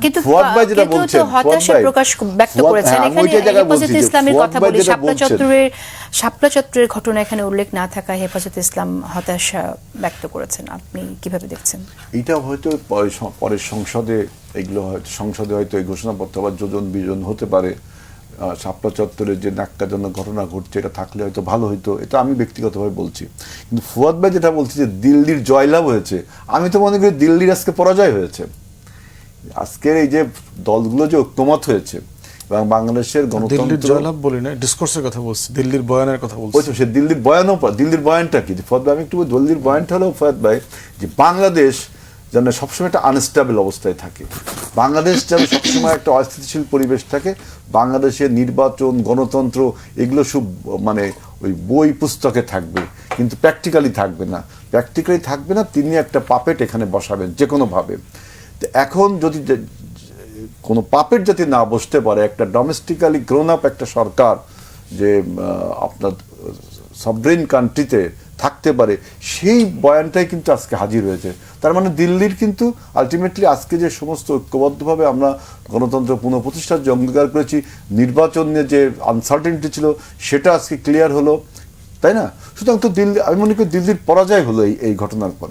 কিন্তু ফুয়াদ ভাই যেটা কেউ বলছেন, তো হতাশা প্রকাশ ব্যক্ত করেছেন। এখানে হেফাজতে ইসলামের কথা বলি, শাপলা চত্বরের ঘটনা এখানে উল্লেখ না থাকা হেফাজতে ইসলাম হতাশা ব্যক্ত করেছেন। আপনি কিভাবে দেখছেন? এটা হয়তো পরের সংসদে, এগুলো হয়তো সংসদে হয়তো এই ঘোষণাপত্র আবার যোজন বিজন হতে পারে। শাপলা চত্বরে যে ন্যাক্কাজনক ঘটনা ঘটছে, এটা থাকলে হয়তো ভালো হইতো, এটা আমি ব্যক্তিগতভাবে বলছি। কিন্তু ফুয়াদ ভাই যেটা বলছি যে দিল্লির জয়লাভ হয়েছে, আমি তো মনে করি দিল্লির আজকে পরাজয় হয়েছে। আজকের এই যে দলগুলো যে ঐক্যমত হয়েছে এবং বাংলাদেশের গণতন্ত্র, জয়লাভ বলি না, ডিসকোর্সের কথা বলছি, দিল্লির বয়ানের কথা বলছি। সে দিল্লির বয়ানও, দিল্লির বয়ানটা কি ফুয়াদ ভাই, আমি একটু দিল্লির বয়ানটা হলো ফুয়াদ ভাই যে বাংলাদেশ যেন সবসময় একটা আনস্টেবল অবস্থায় থাকে, বাংলাদেশ যেন সবসময় একটা অস্থিতিশীল পরিবেশ থাকে, বাংলাদেশের নির্বাচন গণতন্ত্র এগুলো সব মানে ওই বই পুস্তকে থাকবে, কিন্তু প্র্যাকটিক্যালি থাকবে না। তিনি একটা পাপেট এখানে বসাবেন যে কোনোভাবে। এখন যদি কোনো পাপেট যাতে না বসতে পারে, একটা ডোমেস্টিক্যালি গ্রোন আপ একটা সরকার যে আপনার সভরেন কান্ট্রিতে থাকতে পারে, সেই বয়ানটাই কিন্তু আজকে হাজির হয়েছে। তার মানে দিল্লির কিন্তু আলটিমেটলি আজকে যে সমস্ত ঐক্যবদ্ধভাবে আমরা গণতন্ত্র পুনঃপ্রতিষ্ঠার যে অঙ্গীকার করেছি, নির্বাচন নিয়ে যে আনসার্টেনিটি ছিল সেটা আজকে ক্লিয়ার হলো, তাই না? সুতরাং তো দিল্লি, আমি মনে করি দিল্লির পরাজয় হলো এই ঘটনার পরে।